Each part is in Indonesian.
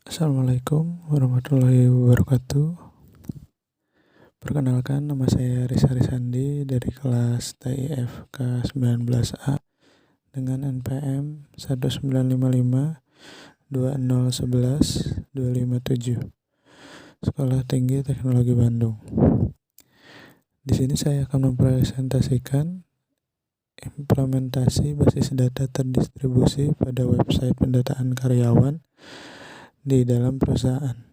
Assalamualaikum warahmatullahi wabarakatuh. Perkenalkan, nama saya Risa Risandi dari kelas TIF K19A dengan NPM 19552011257, Sekolah Tinggi Teknologi Bandung. Di sini saya akan mempresentasikan implementasi basis data terdistribusi pada website pendataan karyawan di dalam perusahaan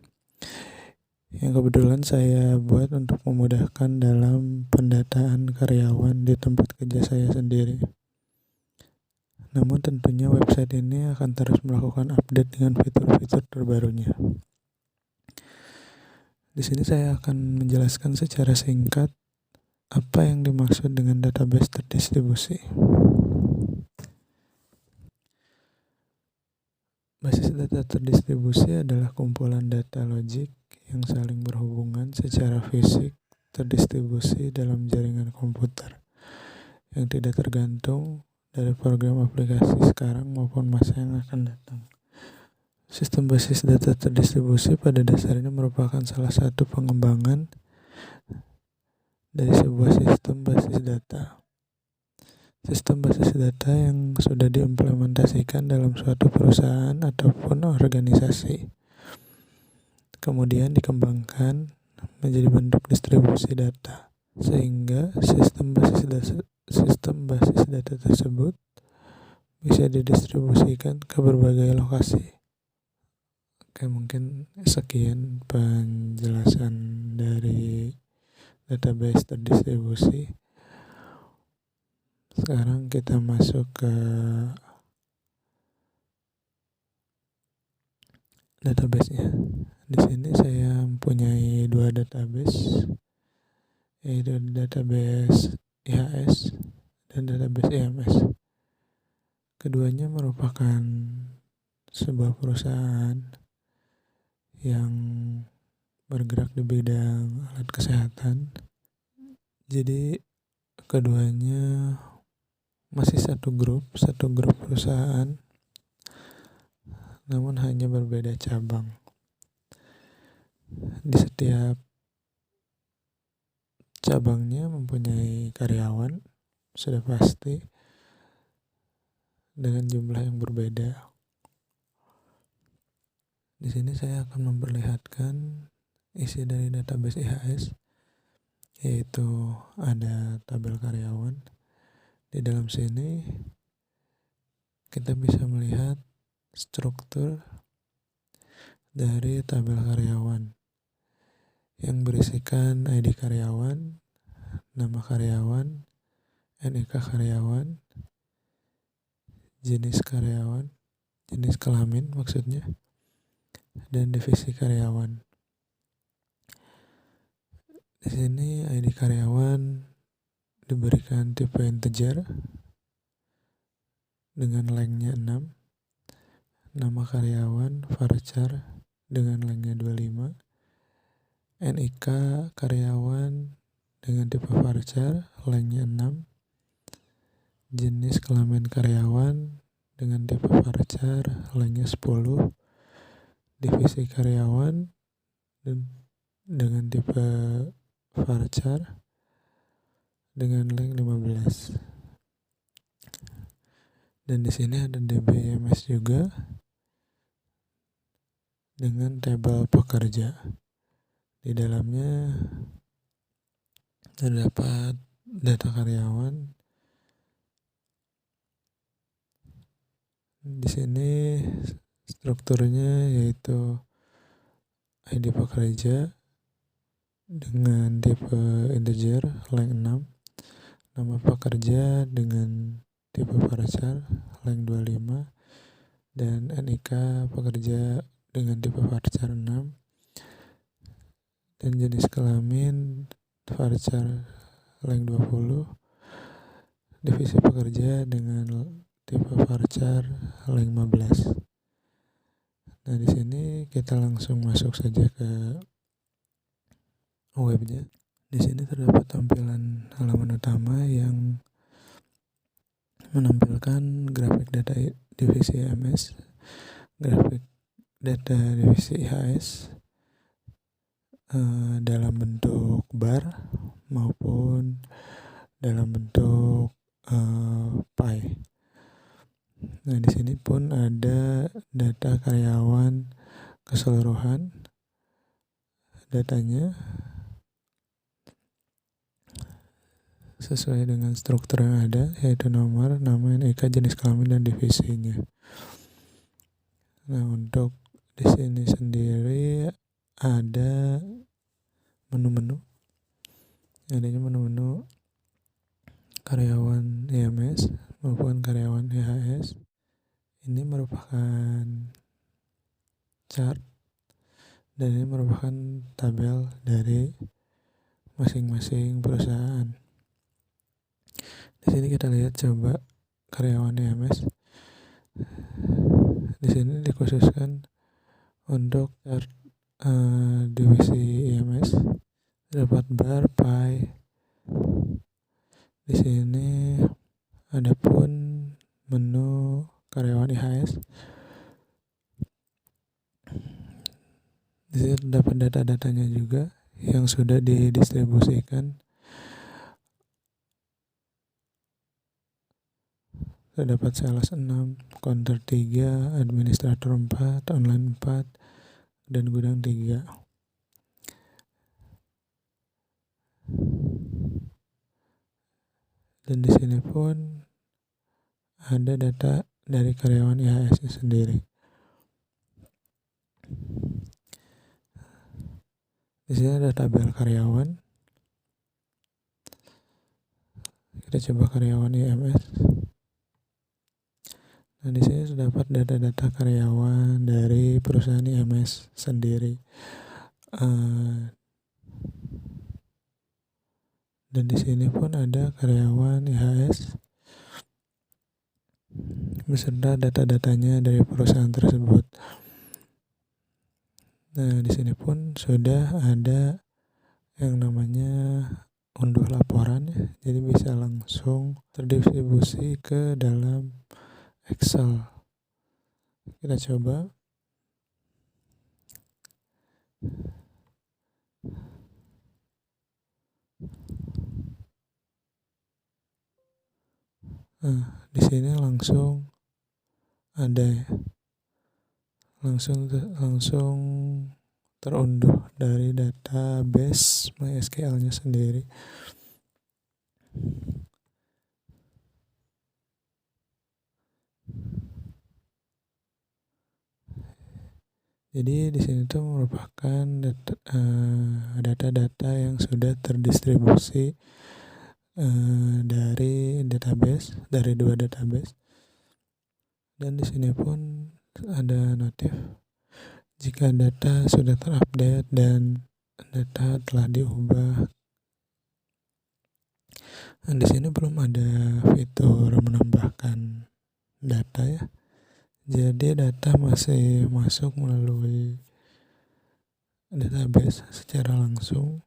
yang kebetulan saya buat untuk memudahkan dalam pendataan karyawan di tempat kerja saya sendiri. Namun tentunya website ini akan terus melakukan update dengan fitur-fitur terbarunya. Di sini saya akan menjelaskan secara singkat apa yang dimaksud dengan database terdistribusi. Basis data terdistribusi adalah kumpulan data logik yang saling berhubungan secara fisik terdistribusi dalam jaringan komputer yang tidak tergantung dari program aplikasi sekarang maupun masa yang akan datang. Sistem basis data terdistribusi pada dasarnya merupakan salah satu pengembangan dari sebuah sistem basis data. Sistem basis data yang sudah diimplementasikan dalam suatu perusahaan ataupun organisasi, kemudian dikembangkan menjadi bentuk distribusi data, sehingga sistem basis data tersebut bisa didistribusikan ke berbagai lokasi. Oke, mungkin sekian penjelasan dari database terdistribusi. Sekarang kita masuk ke database-nya. Di sini saya mempunyai dua database, yaitu database IHS dan database IMS. Keduanya merupakan sebuah perusahaan yang bergerak di bidang alat kesehatan. Jadi keduanya masih satu grup perusahaan, namun hanya berbeda cabang. Di setiap cabangnya mempunyai karyawan, sudah pasti, dengan jumlah yang berbeda. Di sini saya akan memperlihatkan isi dari database IHS, yaitu ada tabel karyawan. Di dalam sini kita bisa melihat struktur dari tabel karyawan yang berisikan ID karyawan, nama karyawan, NIK karyawan, jenis karyawan, jenis kelamin maksudnya, dan divisi karyawan. Di sini ID karyawan diberikan tipe integer dengan lengthnya 6, nama karyawan varchar dengan lengthnya 25, NIK karyawan dengan tipe varchar lengthnya 6, jenis kelamin karyawan dengan tipe varchar lengthnya 10, divisi karyawan dengan tipe varchar dengan length 15. Dan di sini ada DBMS juga dengan tabel pekerja. Di dalamnya terdapat data karyawan. Di sini strukturnya yaitu ID pekerja dengan tipe integer length 6, nama pekerja dengan tipe varchar length 25, dan NIK pekerja dengan tipe varchar 6, dan jenis kelamin varchar length 20, divisi pekerja dengan tipe varchar length 15. Nah, di sini kita langsung masuk saja ke webnya. Di sini terdapat tampilan halaman utama yang menampilkan grafik data divisi IMS, grafik data divisi IHS dalam bentuk bar maupun dalam bentuk pie. Nah, di sini pun ada data karyawan keseluruhan. Datanya sesuai dengan struktur yang ada, yaitu nomor, nama, NIK, jenis kelamin, dan divisinya. Nah, untuk di sini sendiri ada menu-menu. Adanya menu-menu karyawan IMS maupun karyawan IHS. Ini merupakan chart dan ini merupakan tabel dari masing-masing perusahaan. Di sini kita lihat coba karyawan IMS. Di sini dikhususkan untuk chart divisi IMS, dapat bar, pie. Di sini ada pun menu karyawan IHS. Di sini terdapat data-datanya juga yang sudah didistribusikan. Terdapat sales 6, counter 3, administrator 4, online 4, dan gudang 3. Dan di sini pun ada data dari karyawan IHS sendiri. Di sini ada tabel karyawan. Kita coba karyawan IMS. Nah, di sini terdapat data-data karyawan dari perusahaan IMS sendiri. Dan di sini pun ada karyawan IHS beserta data-datanya dari perusahaan tersebut. Nah, di sini pun sudah ada yang namanya unduh laporan, ya. Jadi bisa langsung terdistribusi ke dalam Excel. Kita coba. Nah, di sini langsung ada, ya. Langsung terunduh dari database MySQL-nya sendiri. Jadi di sini tuh merupakan data-data yang sudah terdistribusi dari dua database. Dan di sini pun ada notif jika data sudah terupdate dan data telah diubah. Nah, di sini belum ada fitur menambahkan data, ya. Jadi data masih masuk melalui database secara langsung.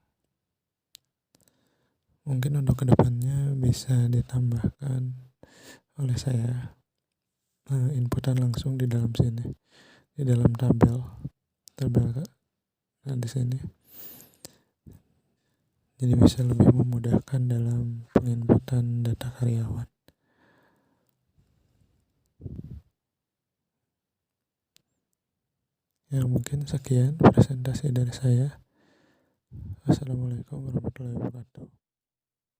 Mungkin untuk kedepannya bisa ditambahkan oleh saya inputan langsung di dalam sini, di dalam tabel di sini. Jadi bisa lebih memudahkan dalam penginputan data karyawan. Ya, mungkin sekian presentasi dari saya. Assalamualaikum warahmatullahi wabarakatuh.